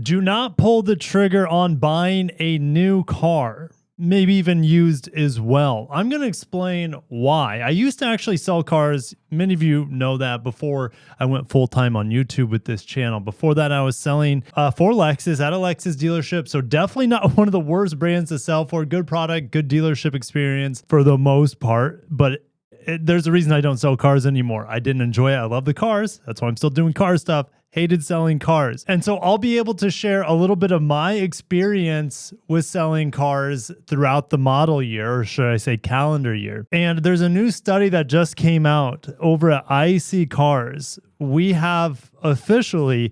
Do not pull the trigger on buying a new car, maybe even used as well. I'm going to explain why. I used to actually sell cars. Many of you know that before I went full-time on YouTube with this channel. Before that, I was selling for Lexus at a Lexus dealership. So definitely not one of the worst brands to sell for. Good product, good dealership experience for the most part. But there's a reason I don't sell cars anymore. I didn't enjoy it. I love the cars. That's why I'm still doing car stuff. Hated selling cars. And so I'll be able to share a little bit of my experience with selling cars throughout the model year, or should I say calendar year. And there's a new study that just came out over at IC Cars. We have officially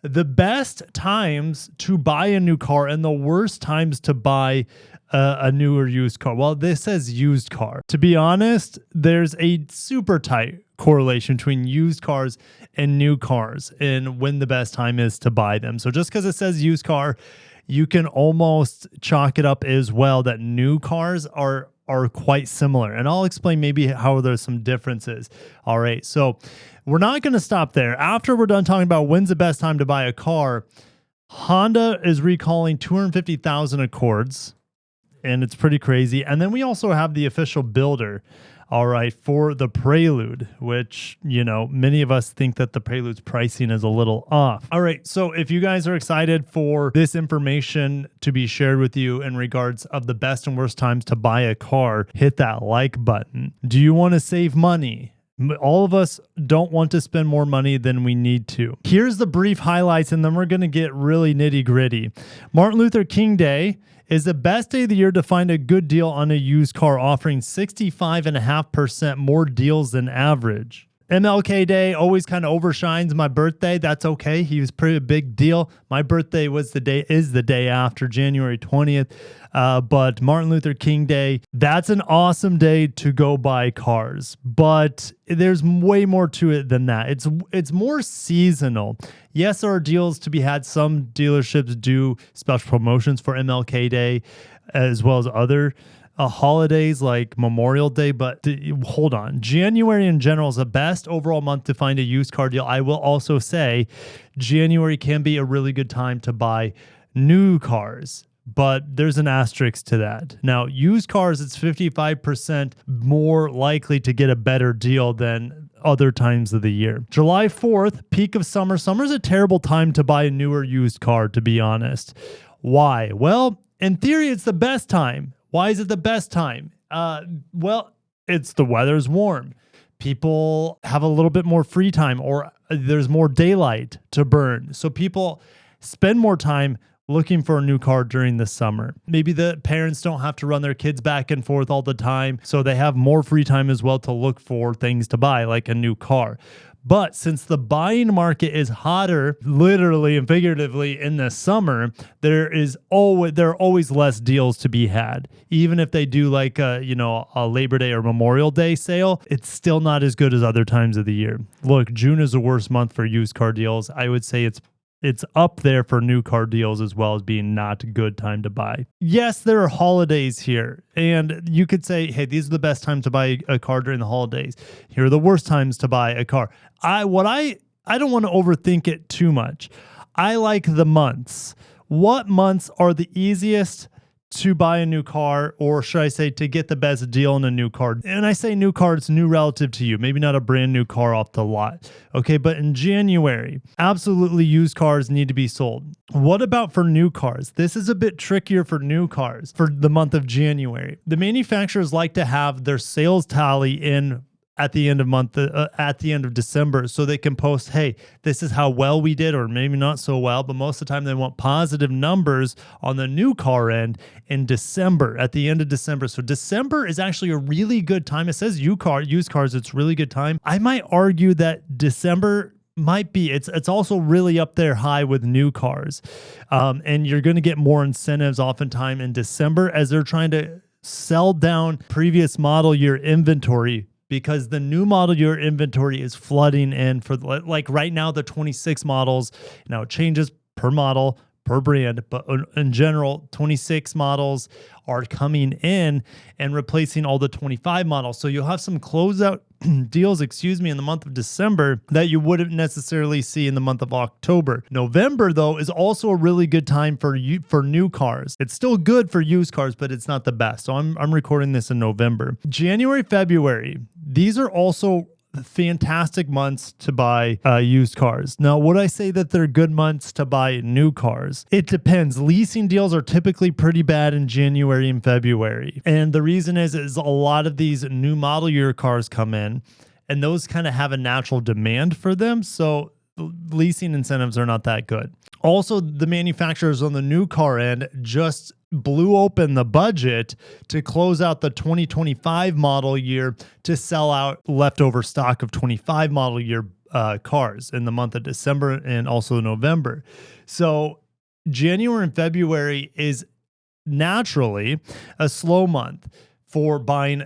the best times to buy a new car and the worst times to buy a new or used car. Well, this says used car. To be honest, there's a super tight correlation between used cars and new cars and when the best time is to buy them. So just because it says used car, you can almost chalk it up as well that new cars are quite similar. And I'll explain maybe how there's some differences. All right, so we're not going to stop there. After we're done talking about when's the best time to buy a car, Honda is recalling 250,000 Accords, and it's pretty crazy. And then we also have the official builder, all right, for the Prelude, which, you know, many of us think that the Prelude's pricing is a little off. All right, so if you guys are excited for this information to be shared with you in regards of the best and worst times to buy a car, hit that like button. Do you want to save money? All of us don't want to spend more money than we need to. Here's the brief highlights, and then we're going to get really nitty gritty. Martin Luther King Day is the best day of the year to find a good deal on a used car, offering 65.5% more deals than average. MLK Day always kind of overshines my birthday. That's okay. He was pretty big deal. My birthday is the day after, January 20th. But Martin Luther King Day, that's an awesome day to go buy cars. But there's way more to it than that. It's more seasonal. Yes, there are deals to be had. Some dealerships do special promotions for MLK Day as well as other holidays like Memorial Day, but hold on. January in general is the best overall month to find a used car deal. I will also say January can be a really good time to buy new cars, but there's an asterisk to that. Now, used cars, it's 55% more likely to get a better deal than other times of the year. July 4th, peak of summer. Summer's a terrible time to buy a newer used car, to be honest. Why? Well, in theory, it's the best time. Why is it the best time? Well, it's the weather's warm. People have a little bit more free time, or there's more daylight to burn. So people spend more time looking for a new car during the summer. Maybe the parents don't have to run their kids back and forth all the time, so they have more free time as well to look for things to buy, like a new car. But since the buying market is hotter, literally and figuratively, in the summer, there are always less deals to be had. Even if they do like a Labor Day or Memorial Day sale, it's still not as good as other times of the year. Look, June is the worst month for used car deals. I would say it's up there for new car deals as well as being not a good time to buy. Yes, there are holidays here, and you could say, hey, these are the best times to buy a car during the holidays. Here are the worst times to buy a car. I don't want to overthink it too much. I like the months. What months are the easiest to buy a new car, or should I say to get the best deal on a new car? And I say new car, it's new relative to you, maybe not a brand new car off the lot. Okay, but in January, absolutely used cars need to be sold. What about for new cars? This is a bit trickier for new cars for the month of January. The manufacturers like to have their sales tally in at the end of December, so they can post, hey, this is how well we did, or maybe not so well, but most of the time they want positive numbers on the new car end in December, at the end of December. So December is actually a really good time. It says used cars, it's a really good time. I might argue that December might be, it's also really up there high with new cars. And you're going to get more incentives oftentimes in December as they're trying to sell down previous model year inventory, because the new model year inventory is flooding in for, like right now, the 26 models. Now it changes per model, per brand, but in general, 26 models are coming in and replacing all the 25 models. So you'll have some closeout deals, in the month of December that you wouldn't necessarily see in the month of October. November, though, is also a really good time for new cars. It's still good for used cars, but it's not the best. So I'm recording this in November. January, February, these are also fantastic months to buy used cars. Now, would I say that they're good months to buy new cars? It depends. Leasing deals are typically pretty bad in January and February. And the reason is a lot of these new model year cars come in and those kind of have a natural demand for them. So leasing incentives are not that good. Also, the manufacturers on the new car end just blew open the budget to close out the 2025 model year to sell out leftover stock of 25 model year cars in the month of December and also November. So January and February is naturally a slow month for buying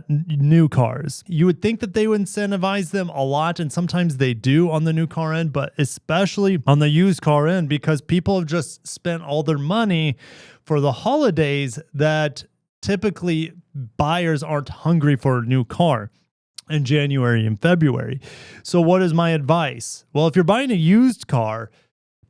new cars. You would think that they would incentivize them a lot, and sometimes they do on the new car end, but especially on the used car end, because people have just spent all their money for the holidays that typically buyers aren't hungry for a new car in January and February. So what is my advice? Well, if you're buying a used car,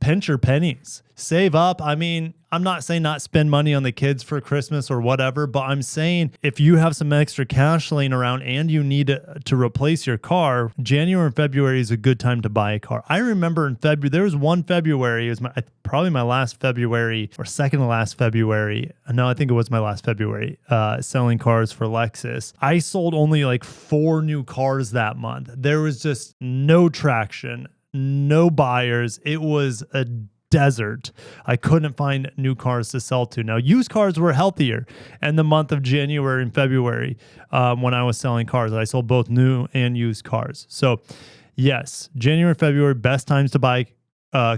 pinch your pennies, save up. I mean, I'm not saying not spend money on the kids for Christmas or whatever, but I'm saying if you have some extra cash laying around and you need to replace your car, January and February is a good time to buy a car. I remember in February, there was one February, it was probably my last February or second to last February. No, I think it was my last February, selling cars for Lexus. I sold only like 4 new cars that month. There was just no traction, no buyers. It was a desert. I couldn't find new cars to sell to. Now, used cars were healthier in the month of January and February when I was selling cars. I sold both new and used cars. So yes, January, February, best times to buy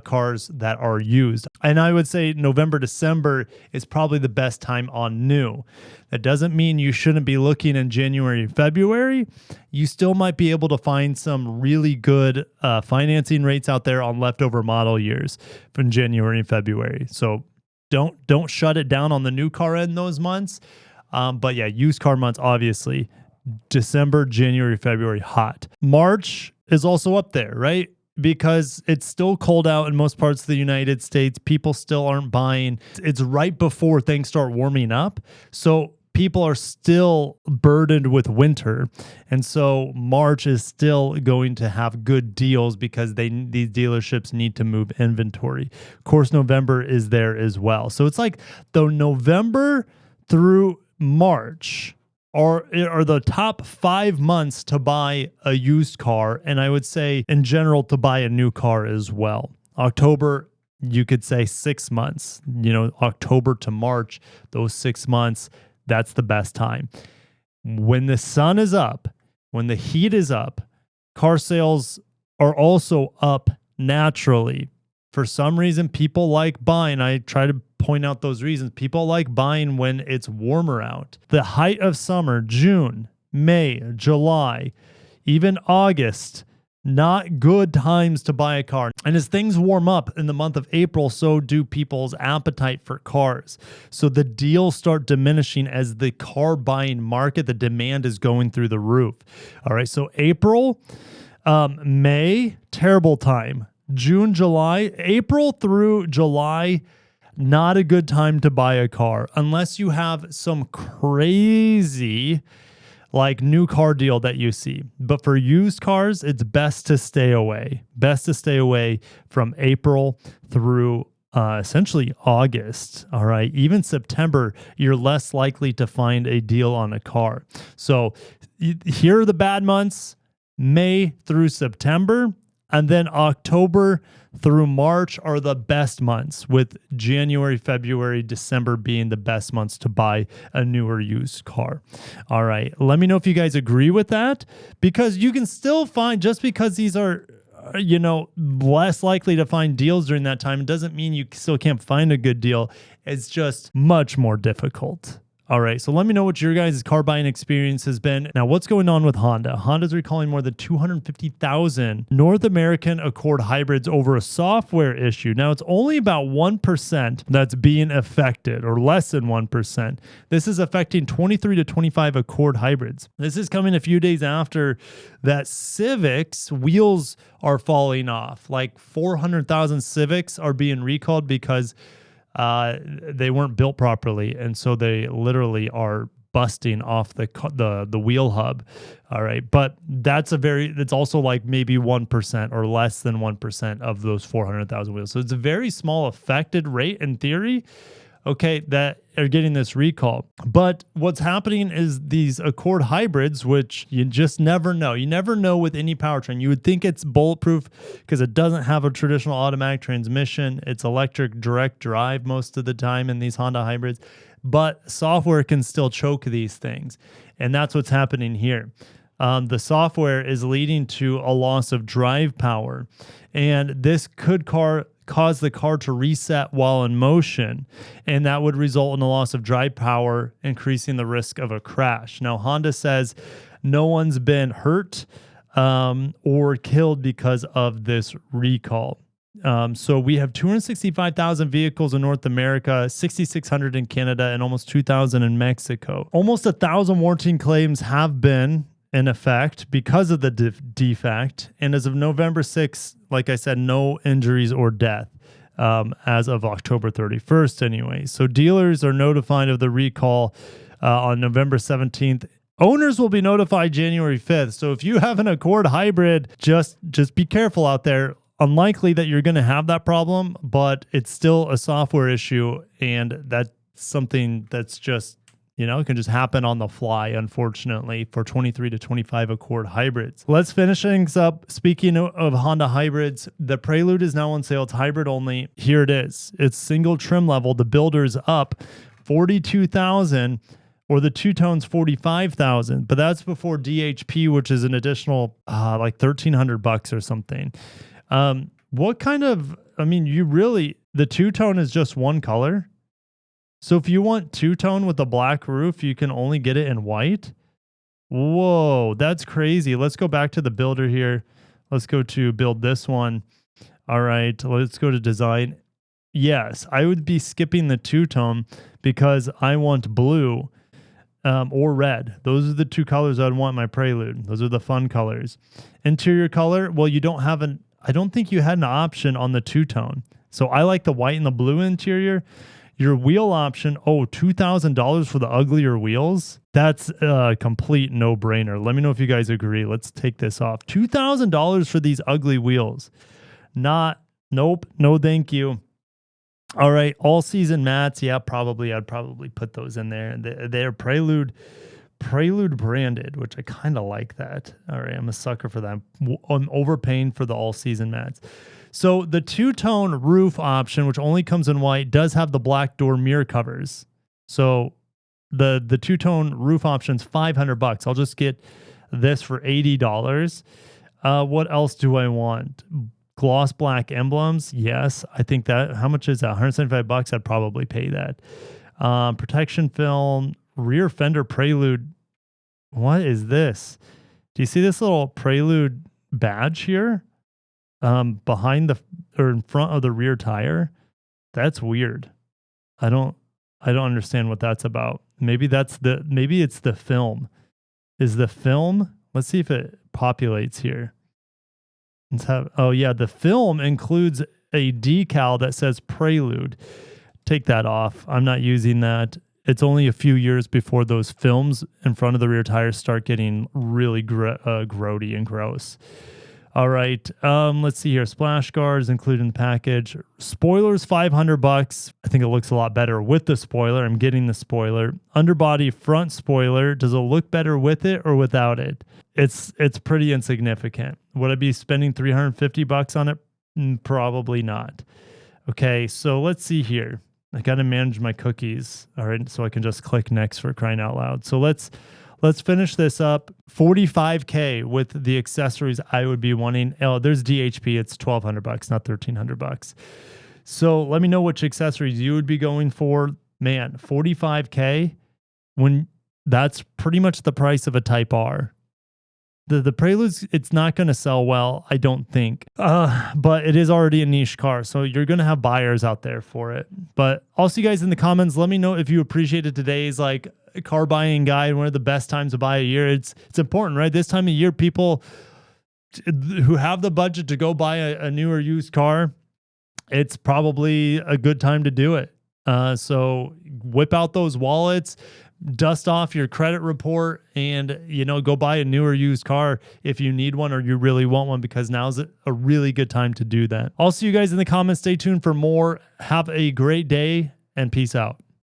cars that are used. And I would say November, December is probably the best time on new. That doesn't mean you shouldn't be looking in January and February. You still might be able to find some really good financing rates out there on leftover model years from January and February. So don't shut it down on the new car end those months. But yeah, used car months, obviously, December, January, February, hot. March is also up there, right? Because it's still cold out in most parts of the United States. People still aren't buying. It's right before things start warming up. So people are still burdened with winter. And so March is still going to have good deals because these dealerships need to move inventory. Of course, November is there as well. So it's like the November through March are the top 5 months to buy a used car, and I would say in general to buy a new car as well. October, you could say 6 months, October to March, those 6 months, that's the best time. When the sun is up, when the heat is up, car sales are also up naturally. For some reason, people like buying. I try to point out those reasons. People like buying when it's warmer out. The height of summer, June, May, July, even August, not good times to buy a car. And as things warm up in the month of April, so do people's appetite for cars. So the deals start diminishing as the car buying market, the demand is going through the roof. All right, so April, May, terrible time. June, July, April through July, not a good time to buy a car unless you have some crazy new car deal that you see. But for used cars, it's best to stay away. Best to stay away from April through essentially August. All right. Even September, you're less likely to find a deal on a car. So here are the bad months, May through September. And then October through March are the best months, with January, February, December being the best months to buy a newer used car. All right. Let me know if you guys agree with that, because you can still find, just because these are, less likely to find deals during that time, it doesn't mean you still can't find a good deal. It's just much more difficult. All right, so let me know what your guys' car buying experience has been. Now, what's going on with Honda? Honda's recalling more than 250,000 North American Accord hybrids over a software issue. Now, it's only about 1% that's being affected, or less than 1%. This is affecting 23 to 25 Accord hybrids. This is coming a few days after that Civics wheels are falling off. Like 400,000 Civics are being recalled because they weren't built properly, and so they literally are busting off the wheel hub. All right, but it's also like maybe 1% or less than 1% of those 400,000 wheels. So it's a very small affected rate in theory, okay, that are getting this recall. But what's happening is these Accord hybrids, which you just never know. You never know with any powertrain. You would think it's bulletproof because it doesn't have a traditional automatic transmission. It's electric direct drive most of the time in these Honda hybrids. But software can still choke these things. And that's what's happening here. The software is leading to a loss of drive power. And this could cause the car to reset while in motion, and that would result in a loss of drive power, increasing the risk of a crash. Now, Honda says no one's been hurt or killed because of this recall. So we have 265,000 vehicles in North America, 6,600 in Canada, and almost 2,000 in Mexico. Almost 1,000 warranty claims have been in effect because of the defect. And as of November 6th, like I said, no injuries or death as of October 31st anyway. So dealers are notified of the recall on November 17th. Owners will be notified January 5th. So if you have an Accord hybrid, just be careful out there. Unlikely that you're going to have that problem, but it's still a software issue, and that's something that's just, it can just happen on the fly, unfortunately, for 23 to 25 Accord hybrids. Let's finish things up. Speaking of Honda hybrids, the Prelude is now on sale. It's hybrid only. Here it is. It's single trim level. The builder's up 42,000, or the two-tone's 45,000, but that's before DHP, which is an additional like $1,300 or something. What kind of, the two-tone is just one color. So if you want two-tone with a black roof, you can only get it in white. Whoa, that's crazy. Let's go back to the builder here. Let's go to build this one. All right, let's go to design. Yes, I would be skipping the two-tone because I want blue or red. Those are the two colors I'd want in my Prelude. Those are the fun colors. Interior color, well, I don't think you had an option on the two-tone. So I like the white and the blue interior. Your wheel option, $2,000 for the uglier wheels. That's a complete no-brainer. Let me know if you guys agree. Let's take this off. $2,000 for these ugly wheels. Nope, no thank you. All right, all-season mats. Yeah, probably. I'd probably put those in there. They're Prelude branded, which I kind of like that. All right, I'm a sucker for that. I'm overpaying for the all-season mats. So the two-tone roof option, which only comes in white, does have the black door mirror covers. So the two-tone roof option's $500. I'll just get this for $80. What else do I want? Gloss black emblems. Yes, I think that. How much is that? $175. I'd probably pay that. Protection film, rear fender Prelude. What is this? Do you see this little Prelude badge here? Behind or in front of the rear tire. That's weird. I don't understand what that's about. Maybe it's the film. Is the film? Let's see if it populates here. The film includes a decal that says Prelude. Take that off. I'm not using that. It's only a few years before those films in front of the rear tires start getting really grody and gross. All right, let's see here. Splash guards included in the package. Spoilers, $500. I think it looks a lot better with the spoiler. I'm getting the spoiler. Underbody front spoiler. Does it look better with it or without it? It's pretty insignificant. Would I be spending $350 on it? Probably not. Okay, so let's see here. I got to manage my cookies. All right, so I can just click next for crying out loud. So let's finish this up. $45K with the accessories I would be wanting. Oh, there's DHP. It's $1,200, not $1,300. So let me know which accessories you would be going for. Man, $45K. when that's pretty much the price of a Type R. The Prelude's, it's not going to sell well, I don't think. But it is already a niche car, so you're going to have buyers out there for it. But I'll see you guys in the comments. Let me know if you appreciated today's like car buying guide. One of the best times to buy a year. It's important, right? This time of year, people who have the budget to go buy a new or used car, it's probably a good time to do it. So whip out those wallets, dust off your credit report, and go buy a new or used car if you need one or you really want one, because now's a really good time to do that. I'll see you guys in the comments. Stay tuned for more. Have a great day and peace out.